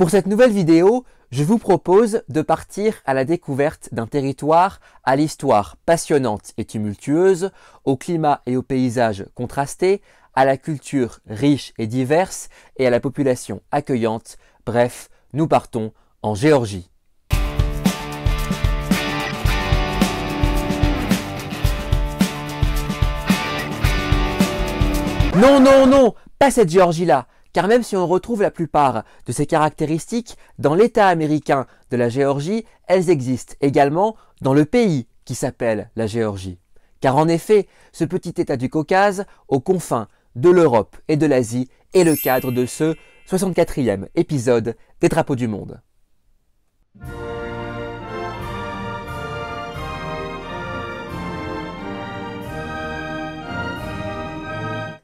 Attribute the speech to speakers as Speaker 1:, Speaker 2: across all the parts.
Speaker 1: Pour cette nouvelle vidéo, je vous propose de partir à la découverte d'un territoire à l'histoire passionnante et tumultueuse, au climat et au paysage contrastés, à la culture riche et diverse et à la population accueillante. Bref, nous partons en Géorgie. Non, non, non, pas cette Géorgie-là, car même si on retrouve la plupart de ces caractéristiques dans l'État américain de la Géorgie, elles existent également dans le pays qui s'appelle la Géorgie. Car en effet, ce petit État du Caucase, aux confins de l'Europe et de l'Asie, est le cadre de ce 64e épisode des Drapeaux du Monde.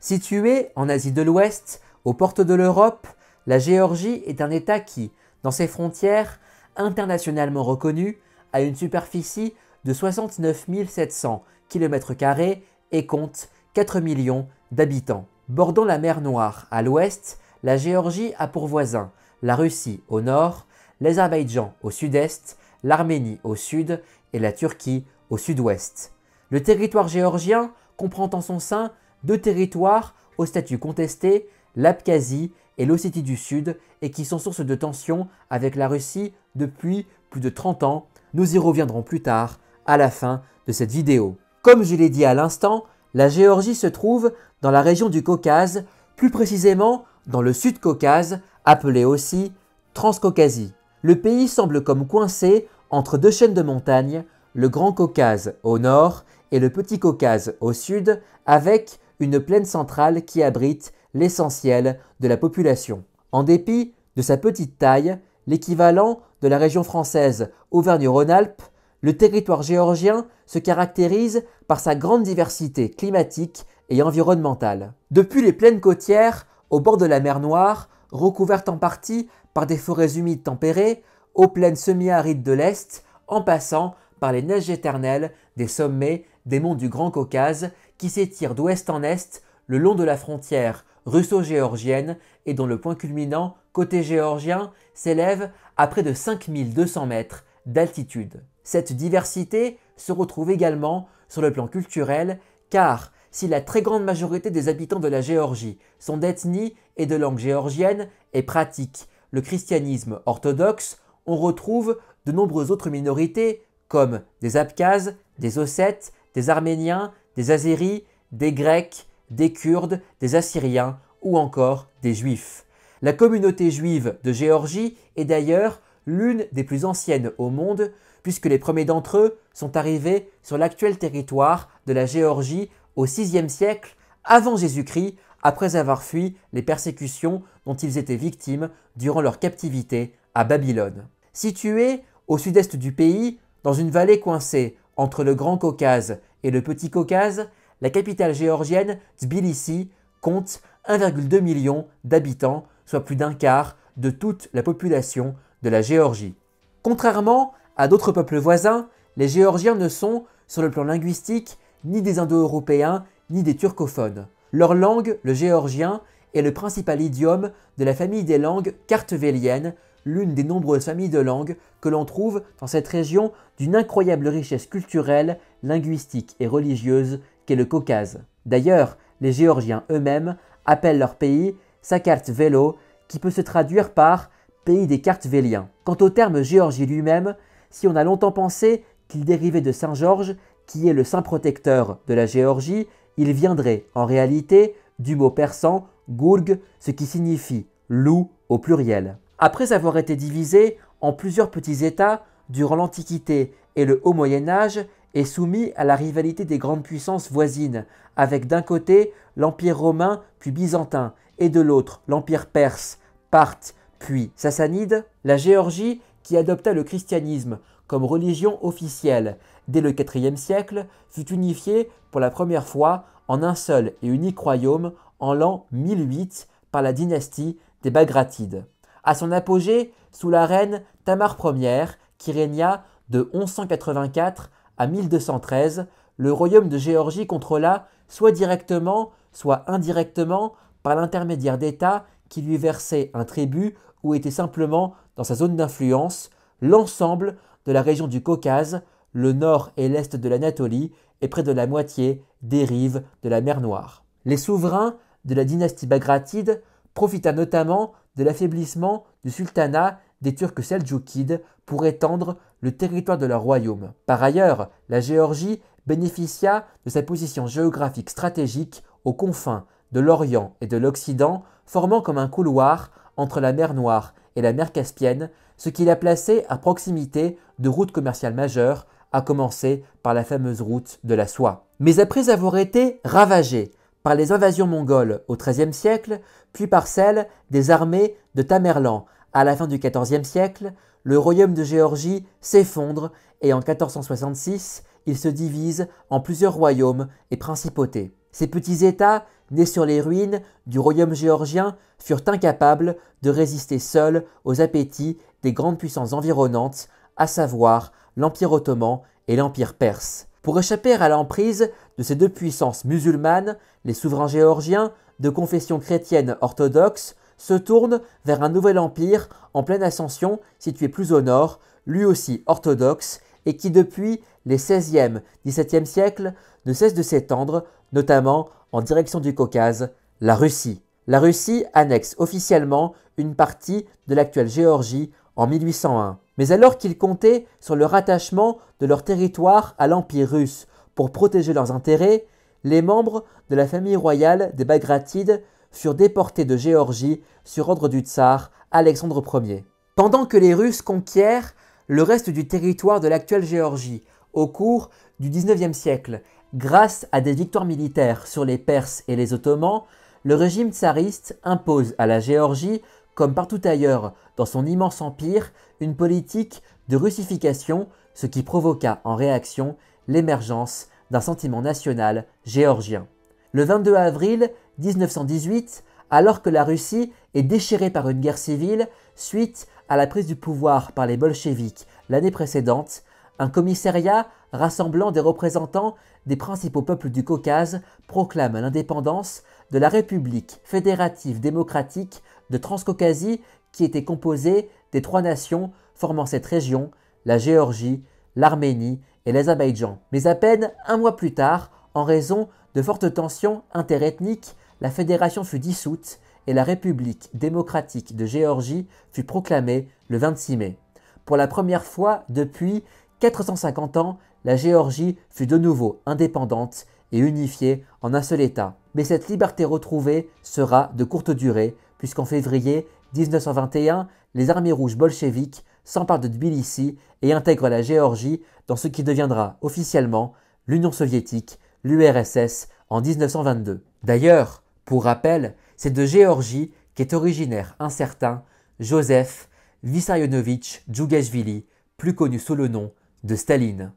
Speaker 1: Située en Asie de l'Ouest, aux portes de l'Europe, la Géorgie est un État qui, dans ses frontières, internationalement reconnues, a une superficie de 69 700 km² et compte 4 millions d'habitants. Bordant la mer Noire à l'ouest, la Géorgie a pour voisins la Russie au nord, l'Azerbaïdjan au sud-est, l'Arménie au sud et la Turquie au sud-ouest. Le territoire géorgien comprend en son sein deux territoires au statut contesté, l'Abkhazie et l'Ossétie du Sud, et qui sont source de tensions avec la Russie depuis plus de 30 ans. Nous y reviendrons plus tard, à la fin de cette vidéo. Comme je l'ai dit à l'instant, la Géorgie se trouve dans la région du Caucase, plus précisément dans le Sud-Caucase, appelé aussi Transcaucasie. Le pays semble comme coincé entre deux chaînes de montagnes, le Grand Caucase au nord et le Petit Caucase au sud, avec une plaine centrale qui abrite l'essentiel de la population. En dépit de sa petite taille, l'équivalent de la région française Auvergne-Rhône-Alpes, le territoire géorgien se caractérise par sa grande diversité climatique et environnementale. Depuis les plaines côtières au bord de la mer Noire, recouvertes en partie par des forêts humides tempérées, aux plaines semi-arides de l'Est, en passant par les neiges éternelles des sommets des monts du Grand Caucase qui s'étirent d'ouest en est le long de la frontière russo-géorgienne et dont le point culminant, côté géorgien, s'élève à près de 5200 mètres d'altitude. Cette diversité se retrouve également sur le plan culturel car si la très grande majorité des habitants de la Géorgie sont d'ethnie et de langue géorgienne et pratiquent le christianisme orthodoxe, on retrouve de nombreuses autres minorités comme des Abkhazes, des Ossètes, des Arméniens, des Azéris, des Grecs, des Kurdes, des Assyriens ou encore des Juifs. La communauté juive de Géorgie est d'ailleurs l'une des plus anciennes au monde puisque les premiers d'entre eux sont arrivés sur l'actuel territoire de la Géorgie au VIe siècle avant Jésus-Christ, après avoir fui les persécutions dont ils étaient victimes durant leur captivité à Babylone. Située au sud-est du pays, dans une vallée coincée entre le Grand Caucase et le Petit Caucase, la capitale géorgienne, Tbilissi, compte 1,2 million d'habitants, soit plus d'un quart de toute la population de la Géorgie. Contrairement à d'autres peuples voisins, les Géorgiens ne sont, sur le plan linguistique, ni des Indo-Européens, ni des turcophones. Leur langue, le géorgien, est le principal idiome de la famille des langues kartvéliennes, l'une des nombreuses familles de langues que l'on trouve dans cette région d'une incroyable richesse culturelle, linguistique et religieuse qu'est le Caucase. D'ailleurs, les Géorgiens eux-mêmes appellent leur pays Sakartvelo, qui peut se traduire par pays des Kartvéliens. Quant au terme Géorgie lui-même, si on a longtemps pensé qu'il dérivait de Saint-Georges, qui est le saint protecteur de la Géorgie, il viendrait en réalité du mot persan Gurg, ce qui signifie loup au pluriel. Après avoir été divisé en plusieurs petits États durant l'Antiquité et le Haut Moyen-Âge, est soumis à la rivalité des grandes puissances voisines, avec d'un côté l'Empire romain puis byzantin et de l'autre l'Empire perse, parthe puis sassanide, la Géorgie, qui adopta le christianisme comme religion officielle dès le IVe siècle, fut unifiée pour la première fois en un seul et unique royaume en l'an 1008 par la dynastie des Bagratides. À son apogée, sous la reine Tamar Ier, qui régna de 1184 à 1213, le royaume de Géorgie contrôla soit directement, soit indirectement, par l'intermédiaire d'États qui lui versait un tribut ou était simplement dans sa zone d'influence, l'ensemble de la région du Caucase, le nord et l'est de l'Anatolie et près de la moitié des rives de la mer Noire. Les souverains de la dynastie bagratide profita notamment de l'affaiblissement du sultanat des Turcs seldjoukides pour étendre le territoire de leur royaume. Par ailleurs, la Géorgie bénéficia de sa position géographique stratégique aux confins de l'Orient et de l'Occident, formant comme un couloir entre la mer Noire et la mer Caspienne, ce qui la plaçait à proximité de routes commerciales majeures, à commencer par la fameuse route de la soie. Mais après avoir été ravagée par les invasions mongoles au XIIIe siècle, puis par celles des armées de Tamerlan à la fin du XIVe siècle, le royaume de Géorgie s'effondre et en 1466, il se divise en plusieurs royaumes et principautés. Ces petits États, nés sur les ruines du royaume géorgien, furent incapables de résister seuls aux appétits des grandes puissances environnantes, à savoir l'Empire ottoman et l'Empire perse. Pour échapper à l'emprise de ces deux puissances musulmanes, les souverains géorgiens, de confession chrétienne orthodoxe, se tournent vers un nouvel empire en pleine ascension, situé plus au nord, lui aussi orthodoxe, et qui depuis les XVIe, XVIIe siècles ne cesse de s'étendre, notamment en direction du Caucase, la Russie. La Russie annexe officiellement une partie de l'actuelle Géorgie en 1801. Mais alors qu'ils comptaient sur le rattachement de leur territoire à l'Empire russe pour protéger leurs intérêts, les membres de la famille royale des Bagratides furent déportés de Géorgie sur ordre du tsar Alexandre Ier. Pendant que les Russes conquièrent le reste du territoire de l'actuelle Géorgie au cours du XIXe siècle, grâce à des victoires militaires sur les Perses et les Ottomans, le régime tsariste impose à la Géorgie, comme partout ailleurs dans son immense empire, une politique de russification, ce qui provoqua en réaction l'émergence d'un sentiment national géorgien. Le 22 avril 1918, alors que la Russie est déchirée par une guerre civile suite à la prise du pouvoir par les bolcheviks l'année précédente, un commissariat rassemblant des représentants des principaux peuples du Caucase proclame l'indépendance de la République fédérative démocratique de Transcaucasie qui était composée des trois nations formant cette région, la Géorgie, l'Arménie et l'Azerbaïdjan. Mais à peine un mois plus tard, en raison de fortes tensions interethniques, la fédération fut dissoute et la République démocratique de Géorgie fut proclamée le 26 mai. Pour la première fois depuis 450 ans, la Géorgie fut de nouveau indépendante et unifiée en un seul État. Mais cette liberté retrouvée sera de courte durée, puisqu'en février 1921, les armées rouges bolcheviques s'emparent de Tbilissi et intègrent la Géorgie dans ce qui deviendra officiellement l'Union soviétique, l'URSS, en 1922. D'ailleurs, pour rappel, c'est de Géorgie qu'est originaire un certain Joseph Vissarionovitch Djougashvili, plus connu sous le nom de Staline.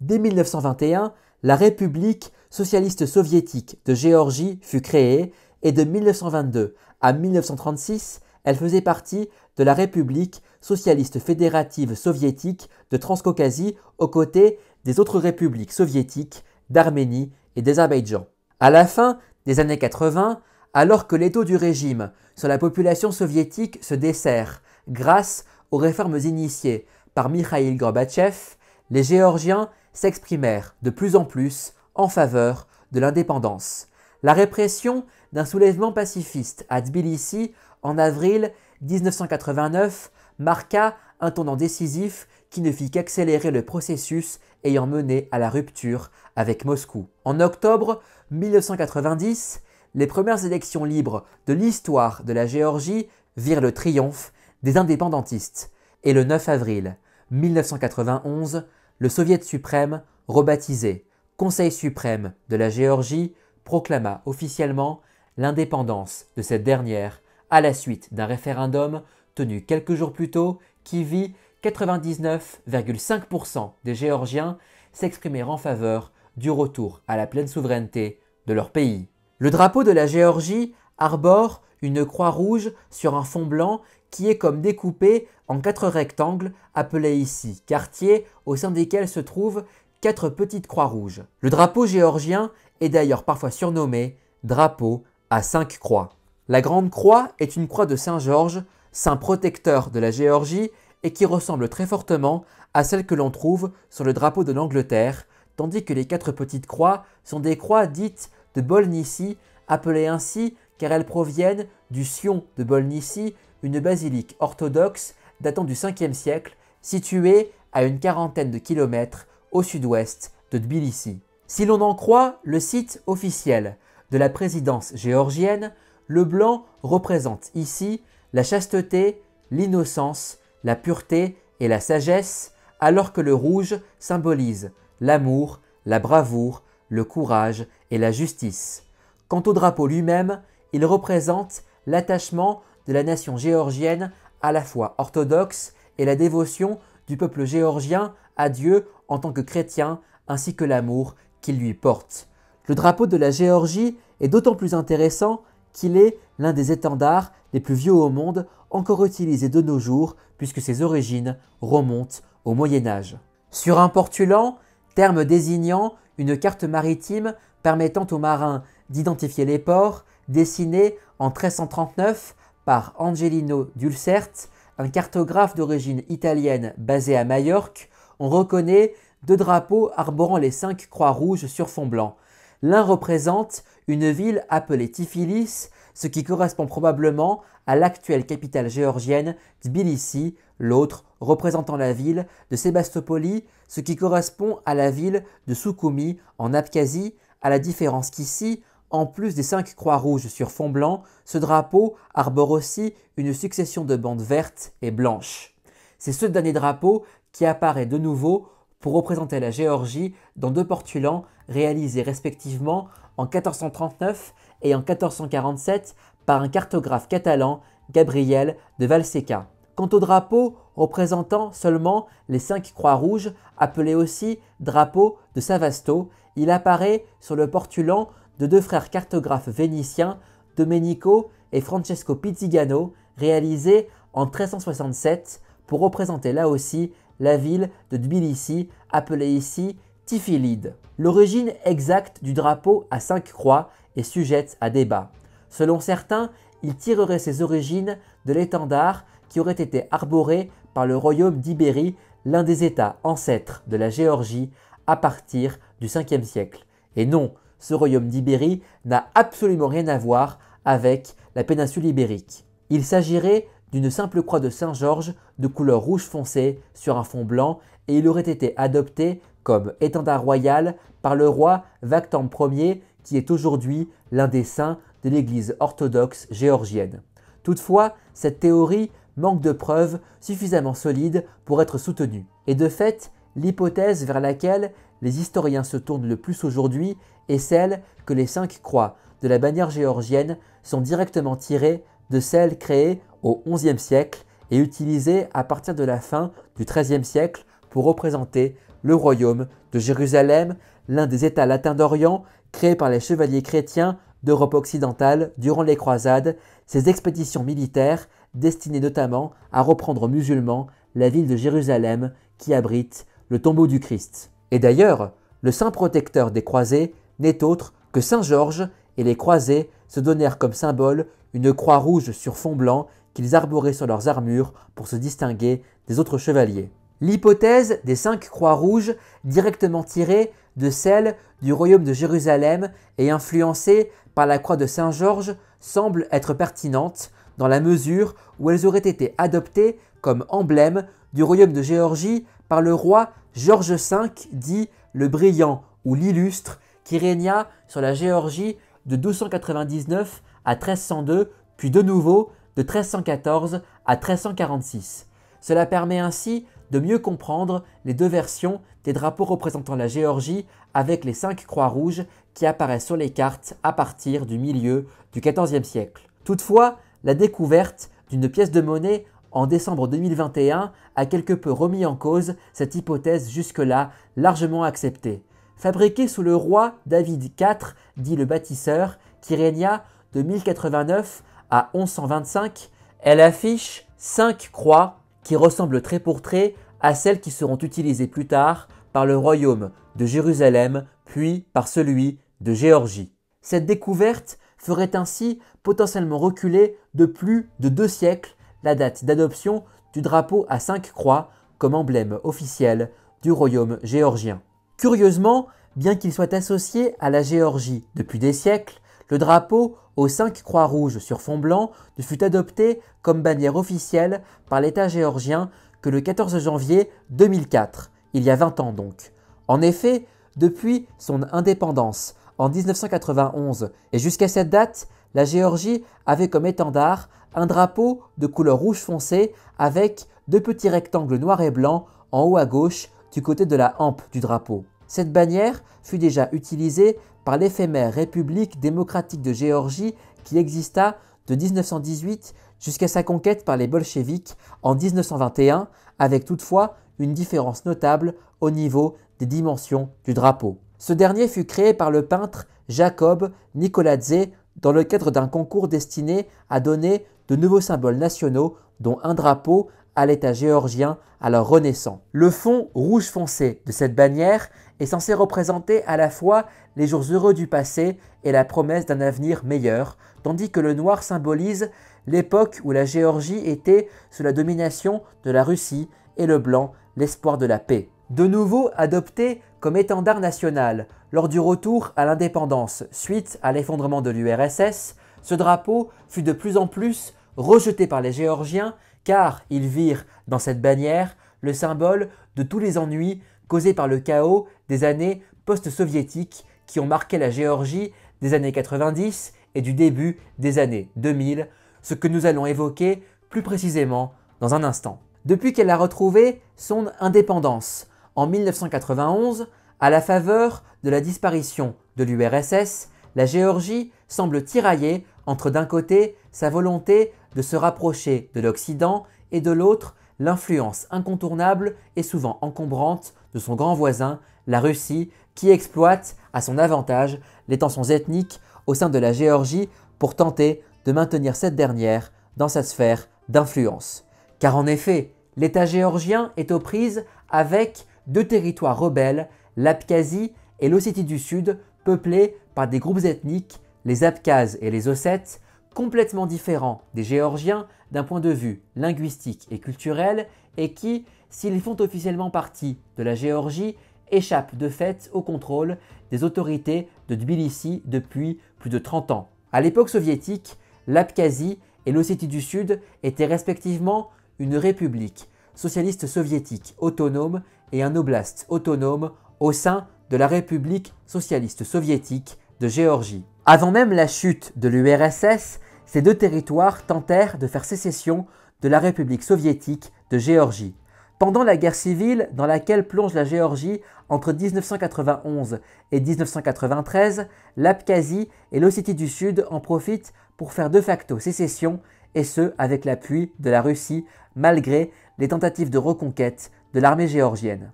Speaker 1: Dès 1921, la République socialiste soviétique de Géorgie fut créée et de 1922 à 1936, elle faisait partie de la République socialiste fédérative soviétique de Transcaucasie aux côtés des autres républiques soviétiques d'Arménie et d'Azerbaïdjan. À la fin des années 80, alors que l'étau du régime sur la population soviétique se dessert grâce aux réformes initiées par Mikhaïl Gorbatchev, les Géorgiens s'exprimèrent de plus en plus en faveur de l'indépendance. La répression d'un soulèvement pacifiste à Tbilissi en avril 1989 marqua un tournant décisif qui ne fit qu'accélérer le processus ayant mené à la rupture avec Moscou. En octobre 1990, les premières élections libres de l'histoire de la Géorgie virent le triomphe des indépendantistes. Et le 9 avril 1991, le Soviet suprême, rebaptisé Conseil suprême de la Géorgie, proclama officiellement l'indépendance de cette dernière à la suite d'un référendum tenu quelques jours plus tôt qui vit 99,5% des Géorgiens s'exprimer en faveur du retour à la pleine souveraineté de leur pays. Le drapeau de la Géorgie arbore une croix rouge sur un fond blanc qui est comme découpé en 4 rectangles appelés ici quartiers au sein desquels se trouvent 4 petites croix rouges. Le drapeau géorgien est d'ailleurs parfois surnommé drapeau à 5 croix. La Grande Croix est une croix de Saint Georges, saint protecteur de la Géorgie et qui ressemble très fortement à celle que l'on trouve sur le drapeau de l'Angleterre, tandis que les 4 petites croix sont des croix dites de Bolnicy, appelées ainsi car elles proviennent du Sion de Bolnicy, une basilique orthodoxe datant du 5e siècle, située à une quarantaine de kilomètres au sud-ouest de Tbilissi. Si l'on en croit le site officiel de la présidence géorgienne, le blanc représente ici la chasteté, l'innocence, la pureté et la sagesse, alors que le rouge symbolise l'amour, la bravoure, le courage et la justice. Quant au drapeau lui-même, il représente l'attachement de la nation géorgienne à la foi orthodoxe et la dévotion du peuple géorgien à Dieu en tant que chrétien, ainsi que l'amour qu'il lui porte. Le drapeau de la Géorgie est d'autant plus intéressant qu'il est l'un des étendards les plus vieux au monde, encore utilisé de nos jours puisque ses origines remontent au Moyen Âge. Sur un portulan, terme désignant une carte maritime permettant aux marins d'identifier les ports, dessiné en 1339 par Angelino d'Ulcert, un cartographe d'origine italienne basé à Majorque, on reconnaît 2 drapeaux arborant les 5 croix rouges sur fond blanc. L'un représente une ville appelée Tiflis, ce qui correspond probablement à l'actuelle capitale géorgienne Tbilissi, l'autre représentant la ville de Sébastopoli, ce qui correspond à la ville de Soukoumi en Abkhazie, à la différence qu'ici, en plus des 5 croix rouges sur fond blanc, ce drapeau arbore aussi une succession de bandes vertes et blanches. C'est ce dernier drapeau qui apparaît de nouveau pour représenter la Géorgie dans 2 portulans réalisés respectivement en 1439 et en 1447 par un cartographe catalan, Gabriel de Valseca. Quant au drapeau représentant seulement les 5 croix rouges, appelé aussi drapeau de Savasto, il apparaît sur le portulan de 2 frères cartographes vénitiens, Domenico et Francesco Pizzigano, réalisé en 1367 pour représenter là aussi la ville de Tbilissi, appelée ici Tifilide. L'origine exacte du drapeau à 5 croix est sujette à débat. Selon certains, il tirerait ses origines de l'étendard qui aurait été arboré par le royaume d'Ibérie, l'un des états ancêtres de la Géorgie à partir du 5e siècle. Et non, ce royaume d'Ibérie n'a absolument rien à voir avec la péninsule ibérique. Il s'agirait d'une simple croix de Saint-Georges de couleur rouge foncé sur un fond blanc et il aurait été adopté comme étendard royal par le roi Vakhtang Ier qui est aujourd'hui l'un des saints de l'église orthodoxe géorgienne. Toutefois, cette théorie manque de preuves suffisamment solides pour être soutenue. Et de fait, l'hypothèse vers laquelle les historiens se tournent le plus aujourd'hui est celle que les 5 croix de la bannière géorgienne sont directement tirées de celles créées au XIe siècle et utilisées à partir de la fin du XIIIe siècle pour représenter le royaume de Jérusalem, l'un des États latins d'Orient créés par les chevaliers chrétiens d'Europe occidentale durant les croisades, ces expéditions militaires destinées notamment à reprendre aux musulmans la ville de Jérusalem qui abrite le tombeau du Christ. Et d'ailleurs, le saint protecteur des croisés n'est autre que Saint Georges et les croisés se donnèrent comme symbole une croix rouge sur fond blanc qu'ils arboraient sur leurs armures pour se distinguer des autres chevaliers. L'hypothèse des 5 croix rouges, directement tirée de celle du royaume de Jérusalem et influencée par la croix de Saint Georges, semble être pertinente dans la mesure où elles auraient été adoptées comme emblème du royaume de Géorgie par le roi Georges V, dit le Brillant ou l'Illustre, qui régna sur la Géorgie de 1299 à 1302, puis de nouveau de 1314 à 1346. Cela permet ainsi de mieux comprendre les 2 versions des drapeaux représentant la Géorgie avec les 5 croix rouges qui apparaissent sur les cartes à partir du milieu du XIVe siècle. Toutefois, la découverte d'une pièce de monnaie en décembre 2021 a quelque peu remis en cause cette hypothèse jusque-là largement acceptée. Fabriquée sous le roi David IV, dit le bâtisseur, qui régna de 1089 à 1125, elle affiche 5 croix qui ressemblent trait pour trait à celles qui seront utilisées plus tard par le royaume de Jérusalem, puis par celui de Géorgie. Cette découverte ferait ainsi potentiellement reculer de plus de 2 siècles la date d'adoption du drapeau à 5 croix comme emblème officiel du royaume géorgien. Curieusement, bien qu'il soit associé à la Géorgie depuis des siècles, le drapeau aux 5 croix rouges sur fond blanc ne fut adopté comme bannière officielle par l'État géorgien que le 14 janvier 2004, il y a 20 ans donc. En effet, depuis son indépendance en 1991 et jusqu'à cette date, la Géorgie avait comme étendard un drapeau de couleur rouge foncé avec 2 petits rectangles noirs et blancs en haut à gauche du côté de la hampe du drapeau. Cette bannière fut déjà utilisée par l'éphémère République démocratique de Géorgie qui exista de 1918 jusqu'à sa conquête par les bolcheviks en 1921, avec toutefois une différence notable au niveau des dimensions du drapeau. Ce dernier fut créé par le peintre Jacob Nicoladze dans le cadre d'un concours destiné à donner de nouveaux symboles nationaux, dont un drapeau à l'État géorgien alors renaissant. Le fond rouge foncé de cette bannière est censé représenter à la fois les jours heureux du passé et la promesse d'un avenir meilleur, tandis que le noir symbolise l'époque où la Géorgie était sous la domination de la Russie et le blanc l'espoir de la paix. De nouveau adopté comme étendard national lors du retour à l'indépendance suite à l'effondrement de l'URSS, ce drapeau fut de plus en plus rejeté par les Géorgiens car ils virent dans cette bannière le symbole de tous les ennuis causés par le chaos des années post-soviétiques qui ont marqué la Géorgie des années 90 et du début des années 2000, ce que nous allons évoquer plus précisément dans un instant. Depuis qu'elle a retrouvé son indépendance en 1991, à la faveur de la disparition de l'URSS, la Géorgie semble tiraillée entre d'un côté sa volonté de se rapprocher de l'Occident et de l'autre l'influence incontournable et souvent encombrante de son grand voisin, la Russie, qui exploite à son avantage les tensions ethniques au sein de la Géorgie pour tenter de maintenir cette dernière dans sa sphère d'influence. Car en effet, l'État géorgien est aux prises avec 2 territoires rebelles, l'Abkhazie et l'Ossétie du Sud, peuplés par des groupes ethniques, les Abkhazes et les Ossètes, complètement différents des Géorgiens d'un point de vue linguistique et culturel et qui, s'ils font officiellement partie de la Géorgie, échappent de fait au contrôle des autorités de Tbilissi depuis plus de 30 ans. À l'époque soviétique, l'Abkhazie et l'Ossétie du Sud étaient respectivement une république socialiste soviétique autonome et un oblast autonome au sein de la République socialiste soviétique de Géorgie. Avant même la chute de l'URSS, ces 2 territoires tentèrent de faire sécession de la République soviétique de Géorgie. Pendant la guerre civile dans laquelle plonge la Géorgie entre 1991 et 1993, l'Abkhazie et l'Ossétie du Sud en profitent pour faire de facto sécession, et ce avec l'appui de la Russie, malgré les tentatives de reconquête de l'armée géorgienne.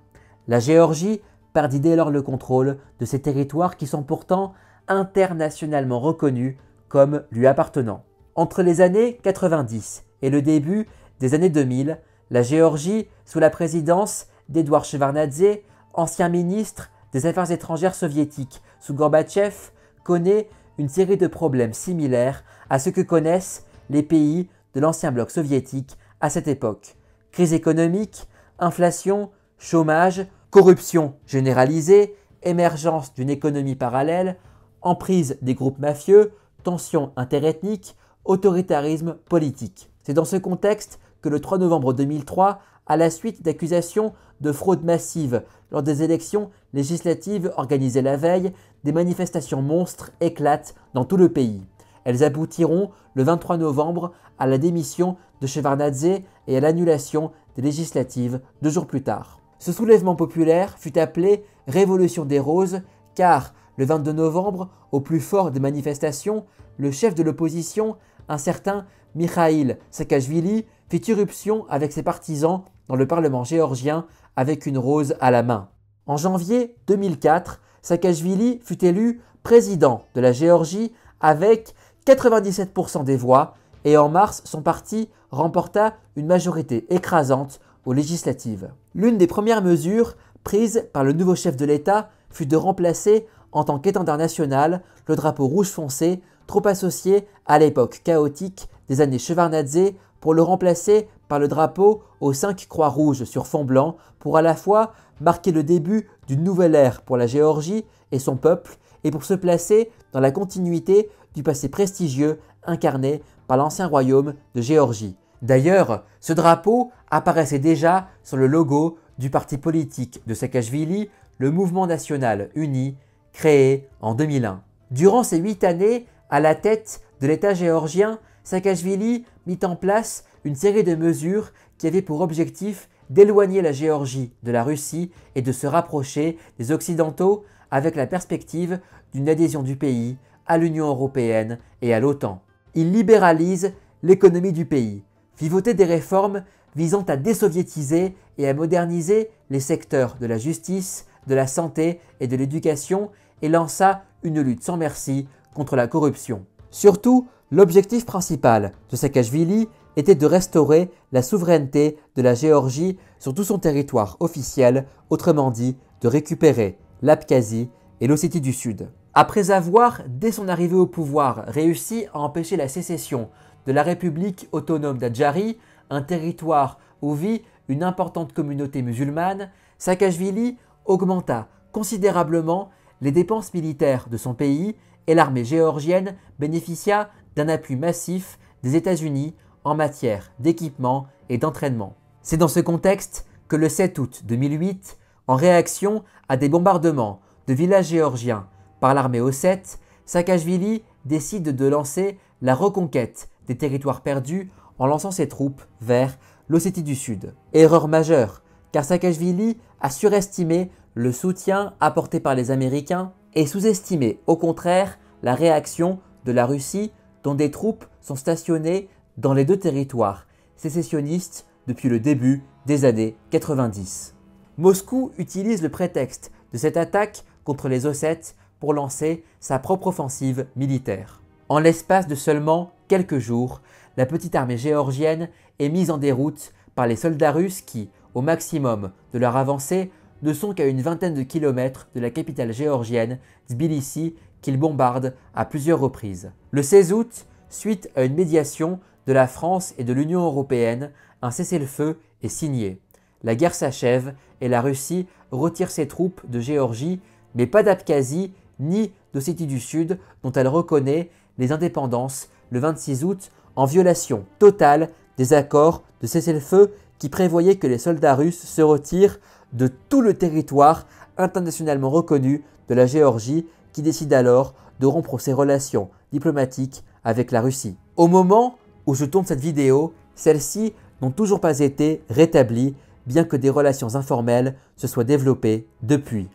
Speaker 1: La Géorgie perdit dès lors le contrôle de ces territoires qui sont pourtant internationalement reconnus comme lui appartenant. Entre les années 90 et le début des années 2000, la Géorgie, sous la présidence d'Eduard Shevardnadze, ancien ministre des Affaires étrangères soviétique sous Gorbatchev, connaît une série de problèmes similaires à ce que connaissent les pays de l'ancien bloc soviétique à cette époque. Crise économique, inflation, chômage, corruption généralisée, émergence d'une économie parallèle, emprise des groupes mafieux, tensions interethniques, autoritarisme politique. C'est dans ce contexte que le 3 novembre 2003, à la suite d'accusations de fraude massive lors des élections législatives organisées la veille, des manifestations monstres éclatent dans tout le pays. Elles aboutiront le 23 novembre à la démission de Shevardnadze et à l'annulation des législatives 2 jours plus tard. Ce soulèvement populaire fut appelé « Révolution des Roses » car le 22 novembre, au plus fort des manifestations, le chef de l'opposition, un certain Mikhail Saakashvili, fit irruption avec ses partisans dans le parlement géorgien avec une rose à la main. En janvier 2004, Saakashvili fut élu président de la Géorgie avec 97% des voix et en mars, son parti remporta une majorité écrasante aux législatives. L'une des premières mesures prises par le nouveau chef de l'État fut de remplacer en tant qu'étendard national le drapeau rouge foncé trop associé à l'époque chaotique des années Shevardnadze pour le remplacer par le drapeau aux 5 croix rouges sur fond blanc pour à la fois marquer le début d'une nouvelle ère pour la Géorgie et son peuple et pour se placer dans la continuité du passé prestigieux incarné par l'ancien royaume de Géorgie. D'ailleurs, ce drapeau apparaissait déjà sur le logo du parti politique de Saakachvili, le Mouvement national uni, créé en 2001. Durant ces 8 années, à la tête de l'État géorgien, Saakachvili mit en place une série de mesures qui avaient pour objectif d'éloigner la Géorgie de la Russie et de se rapprocher des Occidentaux avec la perspective d'une adhésion du pays à l'Union européenne et à l'OTAN. Il libéralise l'économie du pays, fit voter des réformes visant à désoviétiser et à moderniser les secteurs de la justice, de la santé et de l'éducation et lança une lutte sans merci contre la corruption. Surtout, l'objectif principal de Saakachvili était de restaurer la souveraineté de la Géorgie sur tout son territoire officiel, autrement dit de récupérer l'Abkhazie et l'Ossétie du Sud. Après avoir, dès son arrivée au pouvoir, réussi à empêcher la sécession de la République autonome d'Adjari, un territoire où vit une importante communauté musulmane, Saakachvili augmenta considérablement les dépenses militaires de son pays et l'armée géorgienne bénéficia d'un appui massif des États-Unis en matière d'équipement et d'entraînement. C'est dans ce contexte que le 7 août 2008, en réaction à des bombardements de villages géorgiens par l'armée ossète, Saakachvili décide de lancer la reconquête des territoires perdus en lançant ses troupes vers l'Ossétie du Sud. Erreur majeure, car Saakachvili a surestimé le soutien apporté par les Américains et sous-estimé au contraire la réaction de la Russie dont des troupes sont stationnées dans les deux territoires sécessionnistes depuis le début des années 90. Moscou utilise le prétexte de cette attaque contre les Ossètes pour lancer sa propre offensive militaire. En l'espace de seulement quelques jours, la petite armée géorgienne est mise en déroute par les soldats russes qui, au maximum de leur avancée, ne sont qu'à une vingtaine de kilomètres de la capitale géorgienne, Tbilissi, qu'ils bombardent à plusieurs reprises. Le 16 août, suite à une médiation de la France et de l'Union européenne, un cessez-le-feu est signé. La guerre s'achève et la Russie retire ses troupes de Géorgie, mais pas d'Abkhazie ni d'Ossétie du Sud dont elle reconnaît les indépendances le 26 août en violation totale des accords de cessez-le-feu qui prévoyaient que les soldats russes se retirent de tout le territoire internationalement reconnu de la Géorgie qui décide alors de rompre ses relations diplomatiques avec la Russie. Au moment où je tourne cette vidéo, celles-ci n'ont toujours pas été rétablies bien que des relations informelles se soient développées depuis.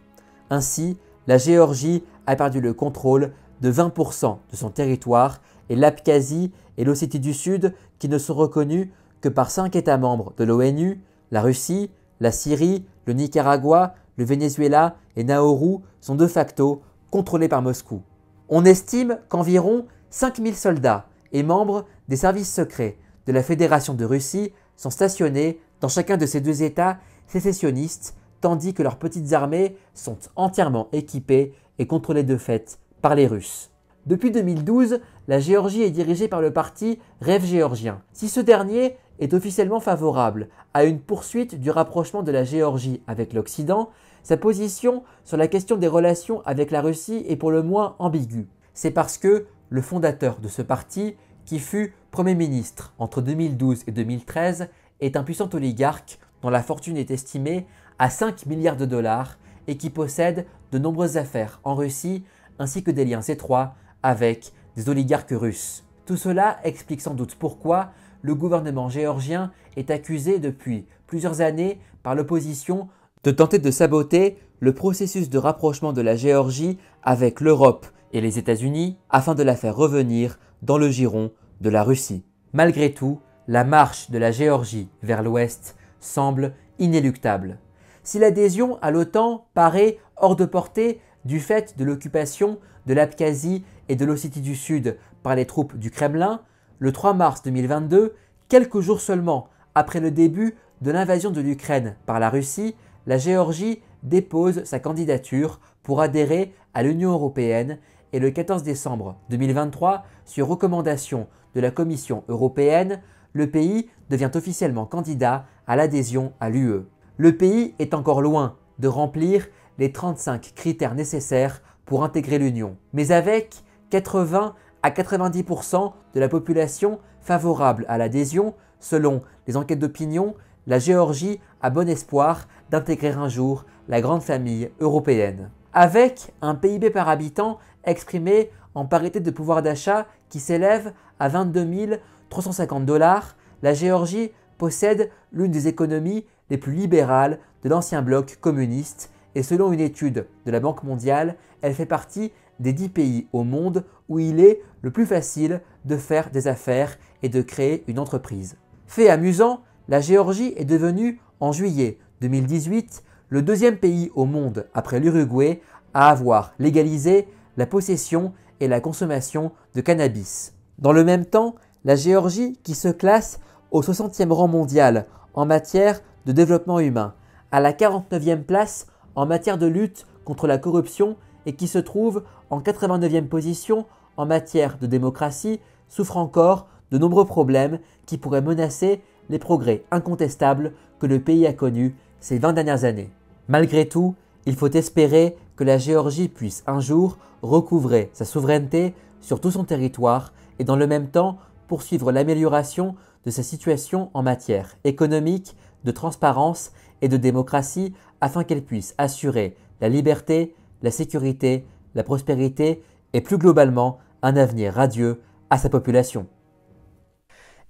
Speaker 1: Ainsi, la Géorgie a perdu le contrôle de 20% de son territoire et l'Abkhazie et l'Ossétie du Sud, qui ne sont reconnus que par 5 États membres de l'ONU, la Russie, la Syrie, le Nicaragua, le Venezuela et Nauru, sont de facto contrôlés par Moscou. On estime qu'environ 5000 soldats et membres des services secrets de la Fédération de Russie sont stationnés dans chacun de ces deux États sécessionnistes, tandis que leurs petites armées sont entièrement équipées et contrôlées de fait par les Russes. Depuis 2012, la Géorgie est dirigée par le parti Rêve géorgien. Si ce dernier est officiellement favorable à une poursuite du rapprochement de la Géorgie avec l'Occident, sa position sur la question des relations avec la Russie est pour le moins ambiguë. C'est parce que le fondateur de ce parti, qui fut Premier ministre entre 2012 et 2013, est un puissant oligarque dont la fortune est estimée à 5 milliards de dollars et qui possède de nombreuses affaires en Russie ainsi que des liens étroits avec des oligarques russes. Tout cela explique sans doute pourquoi le gouvernement géorgien est accusé depuis plusieurs années par l'opposition de tenter de saboter le processus de rapprochement de la Géorgie avec l'Europe et les États-Unis afin de la faire revenir dans le giron de la Russie. Malgré tout, la marche de la Géorgie vers l'ouest semble inéluctable. Si l'adhésion à l'OTAN paraît hors de portée du fait de l'occupation de l'Abkhazie et de l'Ossétie du Sud par les troupes du Kremlin, le 3 mars 2022, quelques jours seulement après le début de l'invasion de l'Ukraine par la Russie, la Géorgie dépose sa candidature pour adhérer à l'Union européenne et le 14 décembre 2023, sur recommandation de la Commission européenne, le pays devient officiellement candidat à l'adhésion à l'UE. Le pays est encore loin de remplir les 35 critères nécessaires pour intégrer l'Union, mais avec 80 à 90% de la population favorable à l'adhésion, selon les enquêtes d'opinion, la Géorgie a bon espoir d'intégrer un jour la grande famille européenne. Avec un PIB par habitant exprimé en parité de pouvoir d'achat qui s'élève à 22 350 $, la Géorgie possède l'une des économies les plus libérales de l'ancien bloc communiste et selon une étude de la Banque mondiale, elle fait partie des 10 pays au monde où il est le plus facile de faire des affaires et de créer une entreprise. Fait amusant, la Géorgie est devenue, en juillet 2018, le deuxième pays au monde après l'Uruguay à avoir légalisé la possession et la consommation de cannabis. Dans le même temps, la Géorgie, qui se classe au 60e rang mondial en matière de développement humain, à la 49e place en matière de lutte contre la corruption et qui se trouve en 89e position en matière de démocratie, souffre encore de nombreux problèmes qui pourraient menacer les progrès incontestables que le pays a connus ces 20 dernières années. Malgré tout, il faut espérer que la Géorgie puisse un jour recouvrer sa souveraineté sur tout son territoire et dans le même temps poursuivre l'amélioration de sa situation en matière économique, de transparence et de démocratie afin qu'elle puisse assurer la liberté, la sécurité, la prospérité et plus globalement un avenir radieux à sa population.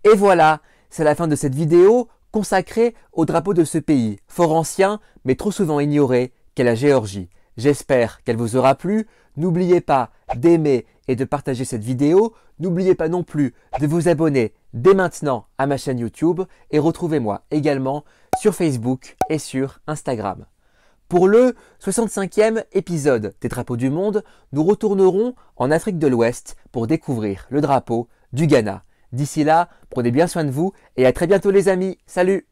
Speaker 1: Et voilà, c'est la fin de cette vidéo consacrée au drapeau de ce pays, fort ancien mais trop souvent ignoré qu'est la Géorgie. J'espère qu'elle vous aura plu. N'oubliez pas d'aimer et de partager cette vidéo. N'oubliez pas non plus de vous abonner dès maintenant à ma chaîne YouTube et retrouvez-moi également sur Facebook et sur Instagram. Pour le 65e épisode des Drapeaux du Monde, nous retournerons en Afrique de l'Ouest pour découvrir le drapeau du Ghana. D'ici là, prenez bien soin de vous et à très bientôt les amis. Salut!